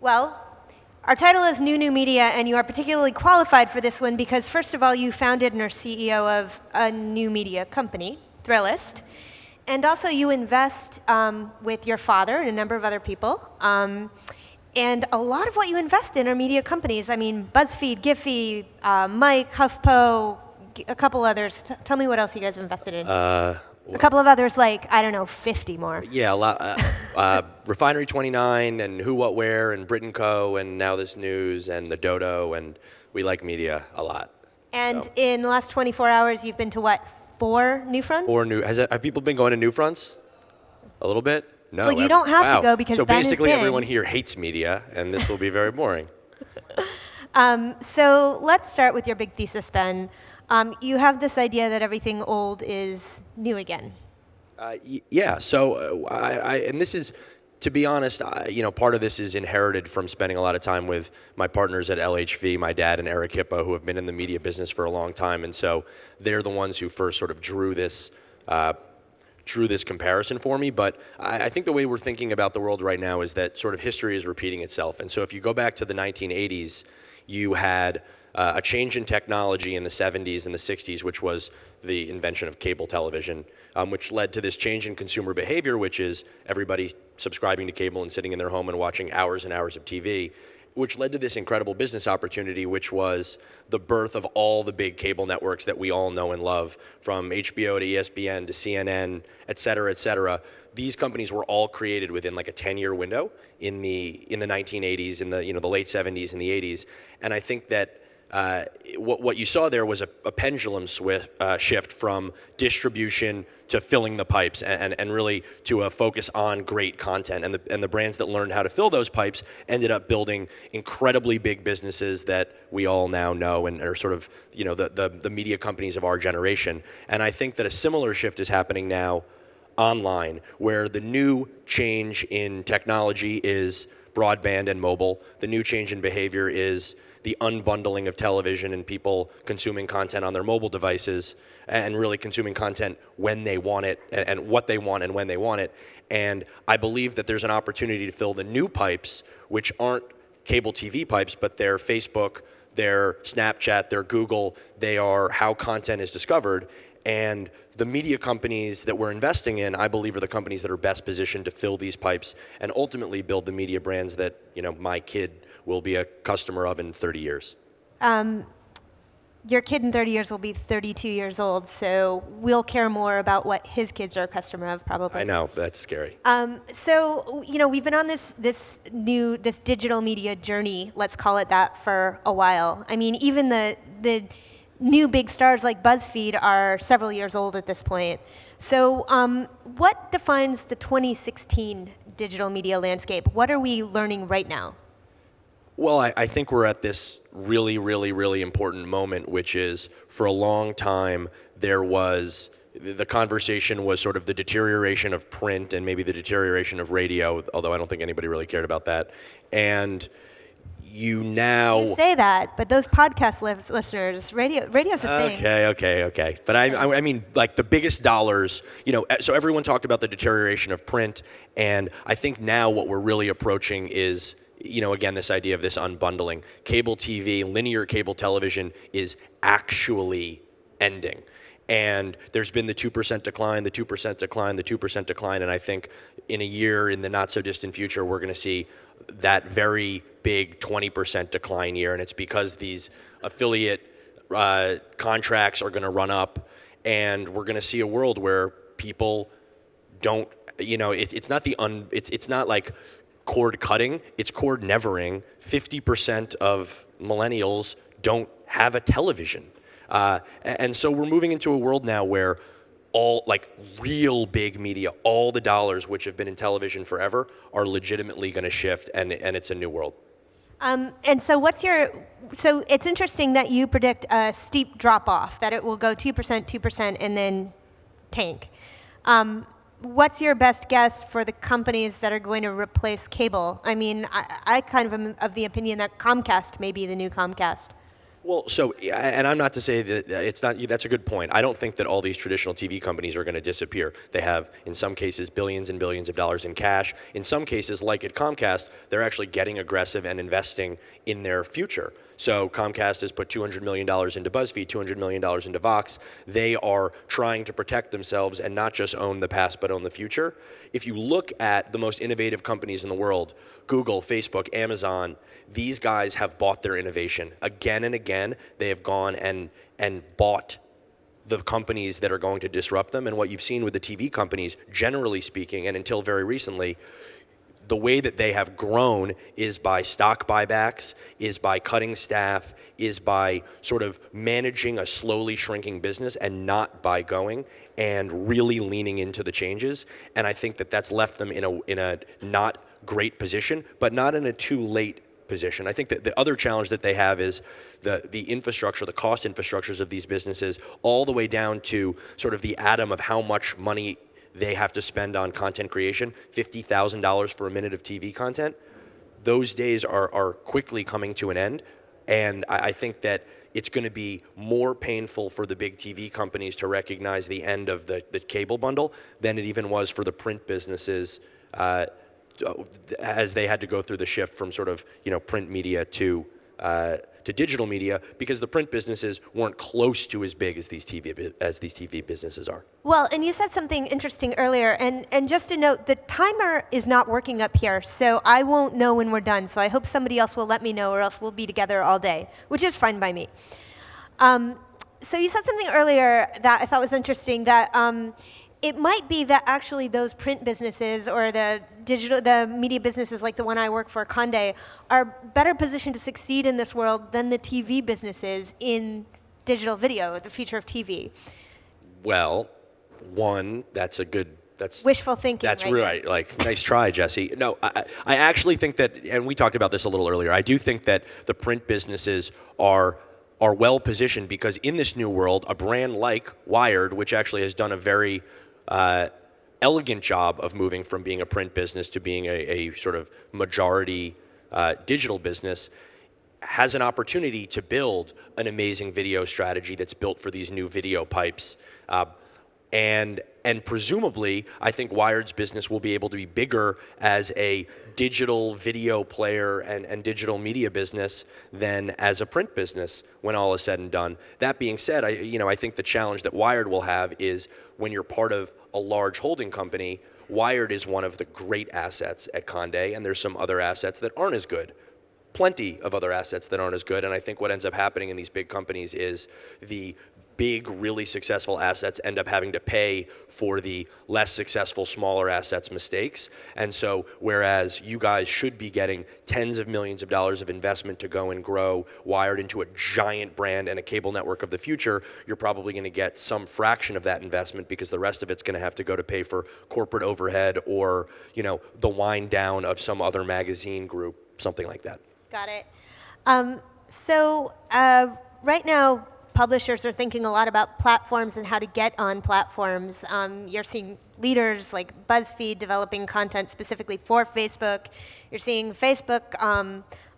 Well, our title is New Media, and you are particularly qualified for this one because, first of all, you founded and are CEO of a new media company, Thrillist, and also you invest with your father and a number of other people. And a lot of what you invest in are media companies. I mean, BuzzFeed, Giphy, Mike, HuffPo, a couple others. Tell me what else you guys have invested in. A couple of others, like, I don't know, 50 more. Yeah, a lot. Refinery 29 and Who, What, Where and Brit & Co. and Now This News and The Dodo, and we like media a lot. And in the last 24 hours, you've been to what, 4 new fronts? Have people been going to new fronts? A little bit? No. Well, you don't have to go because so Ben basically has been. Everyone here hates media, and this will be very boring. So let's start with your big thesis, Ben. You have this idea that everything old is new again. Yeah. So and this is, to be honest, part of this is inherited from spending a lot of time with my partners at LHV, my dad and Eric Hippo, who have been in the media business for a long time, and so they're the ones who first sort of drew this comparison for me. But I think the way we're thinking about the world right now is that sort of history is repeating itself. And so if you go back to the 1980s, you had a change in technology in the 70s and the 60s, which was the invention of cable television, which led to this change in consumer behavior, which is everybody subscribing to cable and sitting in their home and watching hours and hours of TV, which led to this incredible business opportunity, which was the birth of all the big cable networks that we all know and love, from HBO to ESPN to CNN, et cetera, et cetera. These companies were all created within like a 10-year window in the 1980s, in the late 70s and the 80s. And I think that what you saw there was a pendulum shift from distribution to filling the pipes, and really to a focus on great content. And the brands that learned how to fill those pipes ended up building incredibly big businesses that we all now know and are sort of the media companies of our generation. And I think that a similar shift is happening now online, where the new change in technology is broadband and mobile. The new change in behavior is the unbundling of television and people consuming content on their mobile devices and really consuming content when they want it and what they want and when they want it. And I believe that there's an opportunity to fill the new pipes, which aren't cable TV pipes, but they're Facebook, they're Snapchat, they're Google, they are how content is discovered. And the media companies that we're investing in, I believe, are the companies that are best positioned to fill these pipes and ultimately build the media brands that, my kid will be a customer of in 30 years. Your kid in 30 years will be 32 years old, so we'll care more about what his kids are a customer of, probably. I know, that's scary. So, we've been on this digital media journey, let's call it that, for a while. I mean, even the new big stars like BuzzFeed are several years old at this point. So what defines the 2016 digital media landscape? What are we learning right now? Well, I think we're at this really, really, really important moment, which is, for a long time, the conversation was sort of the deterioration of print and maybe the deterioration of radio, although I don't think anybody really cared about that. And you say that, but those podcast listeners, radio's a thing. Okay. But I mean, like, the biggest dollars, so everyone talked about the deterioration of print, and I think now what we're really approaching is, again, this idea of this unbundling. Cable TV, linear cable television is actually ending. And there's been the 2% decline, the 2% decline, the 2% decline, and I think in a year, in the not-so-distant future, we're going to see that very big 20% decline year, and it's because these affiliate contracts are going to run up, and we're going to see a world where people don't, it's not like cord cutting, it's cord nevering. 50% of millennials don't have a television. And so we're moving into a world now where all, like, real big media, all the dollars which have been in television forever are legitimately going to shift, and it's a new world. And so so it's interesting that you predict a steep drop off, that it will go 2%, and then tank. What's your best guess for the companies that are going to replace cable? I mean, I kind of am of the opinion that Comcast may be the new Comcast. Well, so, and I'm not to say that it's not, that's a good point. I don't think that all these traditional TV companies are going to disappear. They have, in some cases, billions and billions of dollars in cash. In some cases, like at Comcast, they're actually getting aggressive and investing in their future. So Comcast has put $200 million into BuzzFeed, $200 million into Vox. They are trying to protect themselves and not just own the past, but own the future. If you look at the most innovative companies in the world, Google, Facebook, Amazon, these guys have bought their innovation. Again and again, they have gone and bought the companies that are going to disrupt them. And what you've seen with the TV companies, generally speaking, and until very recently, the way that they have grown is by stock buybacks, is by cutting staff, is by sort of managing a slowly shrinking business and not by going and really leaning into the changes. And I think that that's left them in a not great position, but not in a too late position. I think that the other challenge that they have is the infrastructure, the cost infrastructures of these businesses, all the way down to sort of the atom of how much money they have to spend on content creation, $50,000 for a minute of TV content. Those days are quickly coming to an end. And I think that it's going to be more painful for the big TV companies to recognize the end of the cable bundle than it even was for the print businesses as they had to go through the shift from sort of, print media to digital media, because the print businesses weren't close to as big as these TV businesses are. Well, and you said something interesting earlier, and just to note, the timer is not working up here, so I won't know when we're done, so I hope somebody else will let me know, or else we'll be together all day, which is fine by me. So you said something earlier that I thought was interesting, that it might be that actually those print businesses or the media businesses like the one I work for, Condé, are better positioned to succeed in this world than the TV businesses in digital video, the future of TV. Well, that's wishful thinking. That's right. Like, nice try, Jessi. No, I actually think that, and we talked about this a little earlier, I do think that the print businesses are well positioned, because in this new world, a brand like Wired, which actually has done a very elegant job of moving from being a print business to being a sort of majority digital business, has an opportunity to build an amazing video strategy that's built for these new video pipes. And presumably, I think Wired's business will be able to be bigger as a digital video player and digital media business than as a print business when all is said and done. That being said, I think the challenge that Wired will have is when you're part of a large holding company, Wired is one of the great assets at Condé, and there's some other assets that aren't as good. Plenty of other assets that aren't as good, and I think what ends up happening in these big companies is the big, really successful assets end up having to pay for the less successful, smaller assets' mistakes. And so, whereas you guys should be getting tens of millions of dollars of investment to go and grow Wired into a giant brand and a cable network of the future, you're probably going to get some fraction of that investment, because the rest of it's going to have to go to pay for corporate overhead or, the wind down of some other magazine group, something like that. Got it. Right now, publishers are thinking a lot about platforms and how to get on platforms. You're seeing leaders like BuzzFeed developing content specifically for Facebook. You're seeing Facebook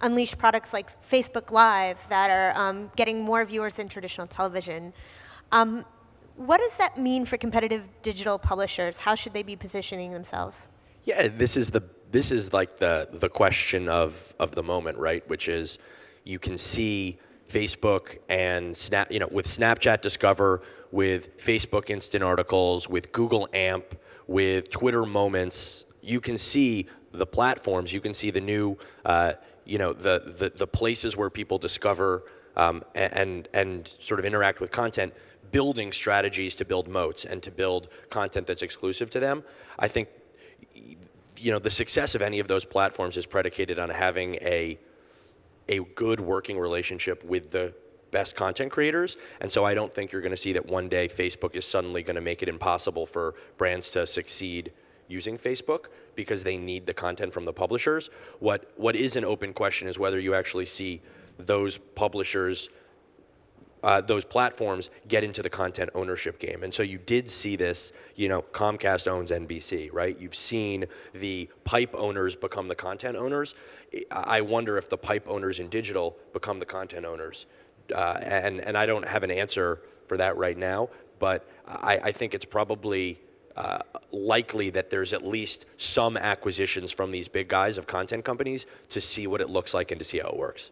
unleash products like Facebook Live that are getting more viewers than traditional television. What does that mean for competitive digital publishers? How should they be positioning themselves? Yeah, this is like the question of the moment, right? Which is, you can see Facebook and with Snapchat Discover, with Facebook Instant Articles, with Google AMP, with Twitter Moments, you can see the platforms, you can see the new, the places where people discover and sort of interact with content, building strategies to build moats and to build content that's exclusive to them. I think, the success of any of those platforms is predicated on having a good working relationship with the best content creators. And so I don't think you're going to see that one day Facebook is suddenly going to make it impossible for brands to succeed using Facebook, because they need the content from the publishers. What is an open question is whether you actually see those publishers, those platforms get into the content ownership game. And so you did see this, Comcast owns NBC, right? You've seen the pipe owners become the content owners. I wonder if the pipe owners in digital become the content owners. and I don't have an answer for that right now, but I think it's probably likely that there's at least some acquisitions from these big guys of content companies to see what it looks like and to see how it works.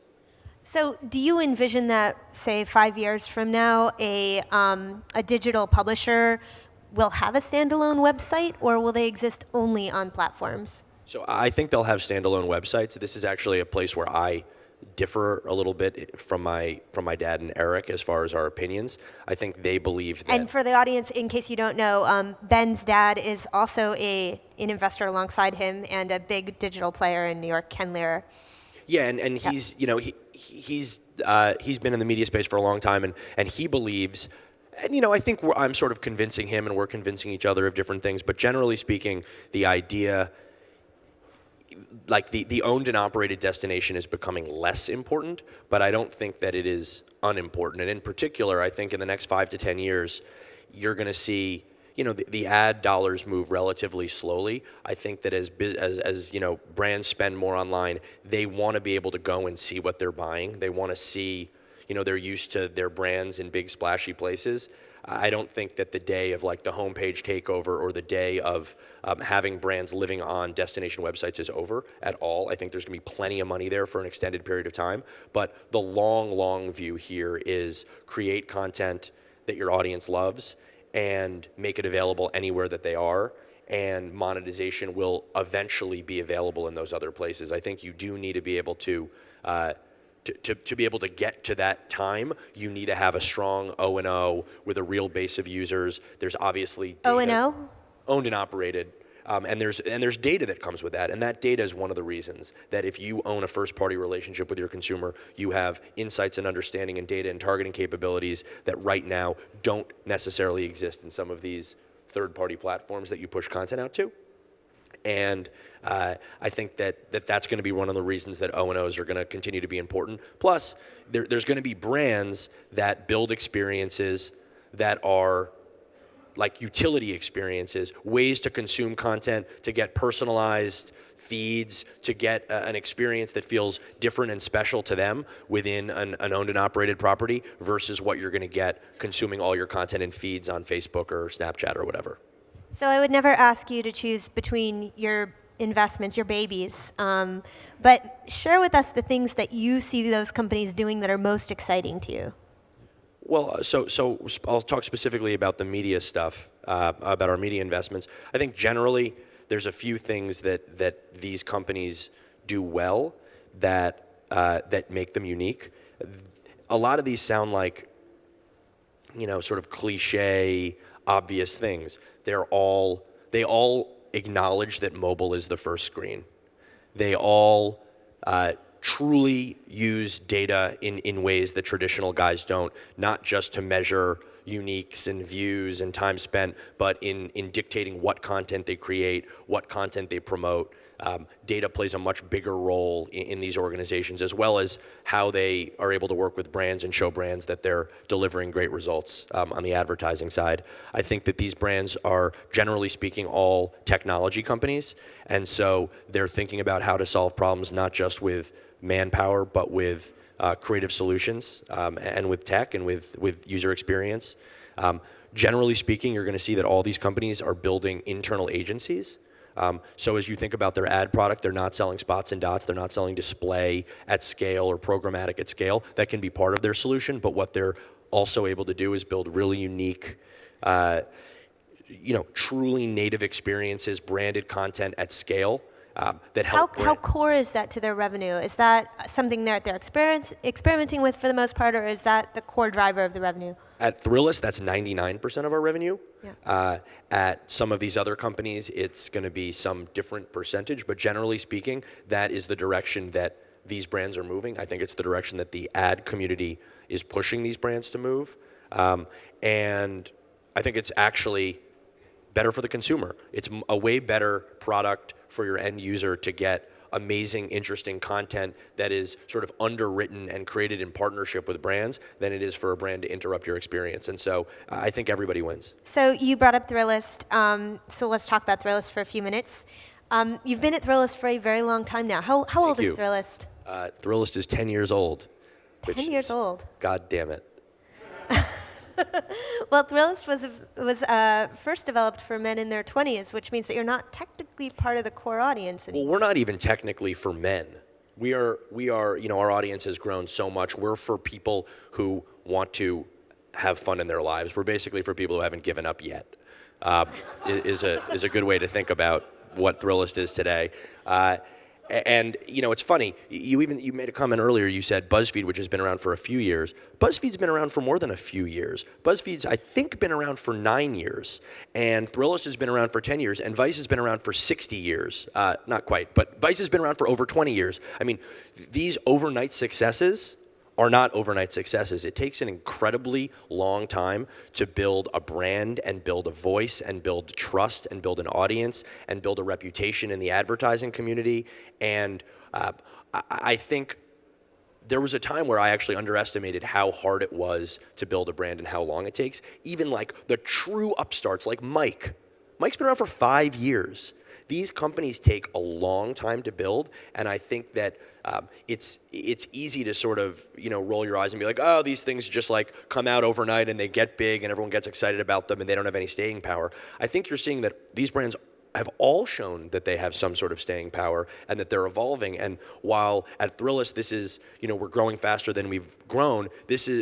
So do you envision that, say, 5 years from now, a digital publisher will have a standalone website, or will they exist only on platforms? So I think they'll have standalone websites. This is actually a place where I differ a little bit from my dad and Eric as far as our opinions. I think they believe that. And for the audience, in case you don't know, Ben's dad is also an investor alongside him and a big digital player in New York, Ben Lerer. Yeah, and he's he's been in the media space for a long time, and he believes, and I think I'm sort of convincing him, and we're convincing each other of different things. But generally speaking, the idea, like the owned and operated destination, is becoming less important. But I don't think that it is unimportant. And in particular, I think in the next 5 to 10 years, you're going to see, the ad dollars move relatively slowly. I think that as brands spend more online, they want to be able to go and see what they're buying. They want to see, they're used to their brands in big splashy places. I don't think that the day of like the homepage takeover or the day of having brands living on destination websites is over at all. I think there's going to be plenty of money there for an extended period of time. But the long view here is create content that your audience loves and make it available anywhere that they are, and monetization will eventually be available in those other places. I think you do need to be able to be able to get to that time, you need to have a strong O&O with a real base of users. There's obviously data, O&O? Owned and operated. And there's data that comes with that, and that data is one of the reasons that if you own a first-party relationship with your consumer, you have insights and understanding and data and targeting capabilities that right now don't necessarily exist in some of these third-party platforms that you push content out to. And I think that's going to be one of the reasons that O&Os are going to continue to be important. Plus, there's going to be brands that build experiences that are like utility experiences, ways to consume content, to get personalized feeds, to get an experience that feels different and special to them within an owned and operated property versus what you're going to get consuming all your content in feeds on Facebook or Snapchat or whatever. So I would never ask you to choose between your investments, your babies, but share with us the things that you see those companies doing that are most exciting to you. Well, so I'll talk specifically about the media stuff, about our media investments. I think generally there's a few things that these companies do well that make them unique. A lot of these sound like, sort of cliche, obvious things. They all acknowledge that mobile is the first screen. They all truly use data in ways that traditional guys don't, not just to measure uniques and views and time spent, but in dictating what content they create, what content they promote. Data plays a much bigger role in these organizations, as well as how they are able to work with brands and show brands that they're delivering great results on the advertising side. I think that these brands are, generally speaking, all technology companies, and so they're thinking about how to solve problems not just with manpower, but with creative solutions and with tech and with user experience. Generally speaking, you're going to see that all these companies are building internal agencies. So as you think about their ad product, they're not selling spots and dots. They're not selling display at scale or programmatic at scale. That can be part of their solution, but what they're also able to do is build really unique, truly native experiences, branded content at scale that help. How core is that to their revenue? Is that something that they're experimenting with for the most part, or is that the core driver of the revenue? At Thrillist, that's 99% of our revenue. Yeah. At some of these other companies, it's going to be some different percentage, but generally speaking, that is the direction that these brands are moving. I think it's the direction that the ad community is pushing these brands to move. And I think it's actually better for the consumer. It's a way better product for your end user to get amazing, interesting content that is sort of underwritten and created in partnership with brands than it is for a brand to interrupt your experience. And so I think everybody wins. So you brought up Thrillist. So let's talk about Thrillist for a few minutes. You've been at Thrillist for a very long time now. How old is Thrillist? Thrillist is 10 years old. 10 years old. God damn it. Well, Thrillist was first developed for men in their 20s, which means that you're not technically part of the core audience anymore. Well, we're not even technically for men. We are, our audience has grown so much. We're for people who want to have fun in their lives. We're basically for people who haven't given up yet, is a good way to think about what Thrillist is today. And it's funny. You made a comment earlier. You said BuzzFeed, which has been around for a few years. BuzzFeed's been around for more than a few years. BuzzFeed's, I think, been around for 9 years, and Thrillist has been around for 10 years, and Vice has been around for 60 years. Not quite, but Vice has been around for over 20 years. I mean, these overnight successes are not overnight successes. It takes an incredibly long time to build a brand and build a voice and build trust and build an audience and build a reputation in the advertising community. And I think there was a time where I actually underestimated how hard it was to build a brand and how long it takes. Even like the true upstarts like Mike. Mike's been around for 5 years. These companies take a long time to build, and I think that it's easy to sort of roll your eyes and be like, oh, these things just like come out overnight and they get big and everyone gets excited about them and they don't have any staying power. I think you're seeing that these brands have all shown that they have some sort of staying power and that they're evolving. And while at Thrillist, this is, we're growing faster than we've grown,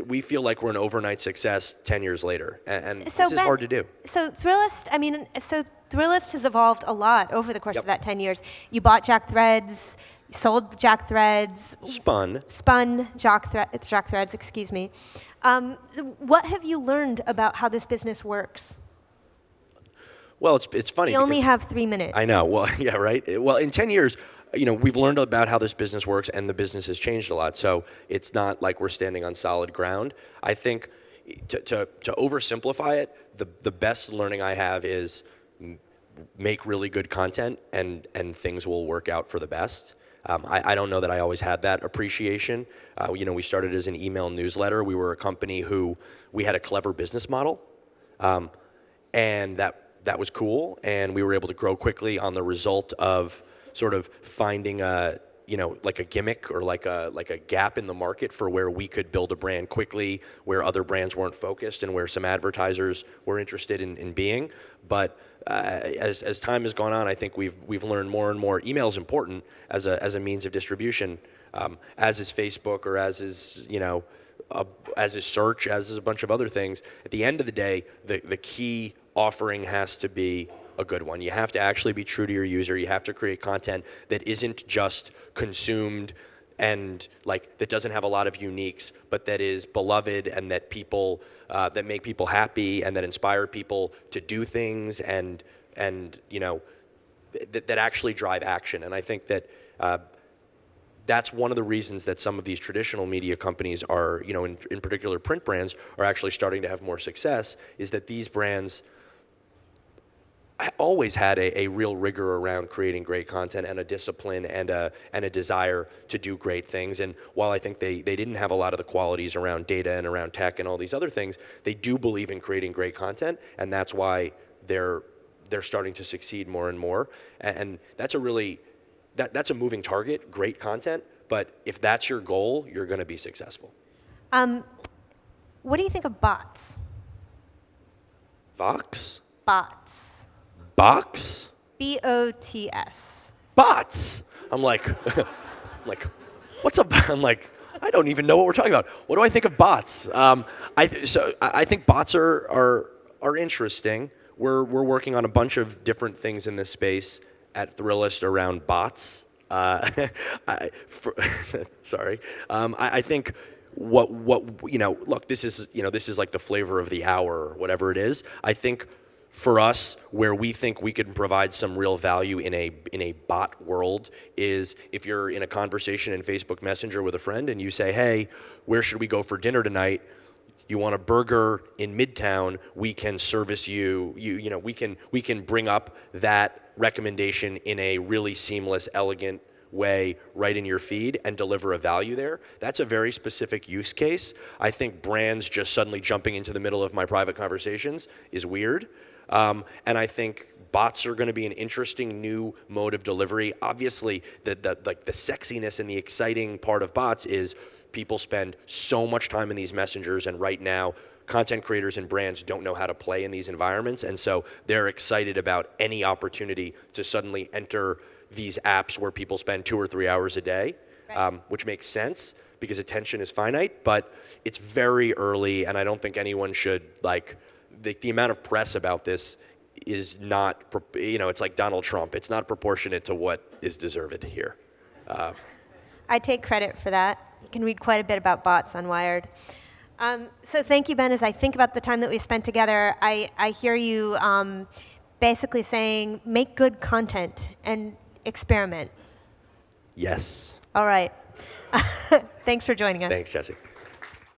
we feel like we're an overnight success 10 years later. And this is hard to do. So Thrillist has evolved a lot over the course of that 10 years. You bought Jack Threads, sold Jack Threads. Spun Jack Threads, excuse me. What have you learned about how this business works? Well, it's funny. We only have 3 minutes. I know. Well, yeah, right. Well, in 10 years, we've learned about how this business works, and the business has changed a lot. So it's not like we're standing on solid ground. I think to oversimplify it, the best learning I have is make really good content, and things will work out for the best. I don't know that I always had that appreciation. We started as an email newsletter. We were a company we had a clever business model, and that was cool, and we were able to grow quickly on the result of sort of finding like a gimmick or like a gap in the market for where we could build a brand quickly, where other brands weren't focused and where some advertisers were interested in being. But as time has gone on, I think we've learned more and more. Email is important as a means of distribution, as is Facebook, or as is as is search, as is a bunch of other things. At the end of the day, the key offering has to be a good one. You have to actually be true to your user. You have to create content that isn't just consumed and that doesn't have a lot of uniques, but that is beloved and that people that make people happy and that inspire people to do things and that actually drive action. And I think that that's one of the reasons that some of these traditional media companies are, in particular print brands, are actually starting to have more success, is that these brands always had a real rigor around creating great content and a discipline and a desire to do great things. And while I think they didn't have a lot of the qualities around data and around tech and all these other things, they do believe in creating great content, and that's why they're starting to succeed more and more. And that's a moving target, great content, but if that's your goal, you're going to be successful. What do you think of bots? Vox? Bots. Box? B-O-T-S. Bots. I'm like, what's up? I'm like, I don't even know what we're talking about. What do I think of bots? I think bots are interesting. We're working on a bunch of different things in this space at Thrillist around bots. Sorry. I think look, this is like the flavor of the hour or whatever it is. I think for us, where we think we can provide some real value in a bot world is if you're in a conversation in Facebook Messenger with a friend and you say, hey, where should we go for dinner tonight? You want a burger in Midtown, we can service you. We can bring up that recommendation in a really seamless, elegant way right in your feed and deliver a value there. That's a very specific use case. I think brands just suddenly jumping into the middle of my private conversations is weird. And I think bots are going to be an interesting new mode of delivery. Obviously, the sexiness and the exciting part of bots is people spend so much time in these messengers, and right now, content creators and brands don't know how to play in these environments, and so they're excited about any opportunity to suddenly enter these apps where people spend 2 or 3 hours a day, which makes sense because attention is finite, but it's very early, and I don't think anyone should, like, the amount of press about this is not, it's like Donald Trump. It's not proportionate to what is deserved here. I take credit for that. You can read quite a bit about bots on Wired. So thank you, Ben. As I think about the time that we spent together, I hear you basically saying, make good content and experiment. Yes. All right. Thanks for joining us. Thanks, Jessi.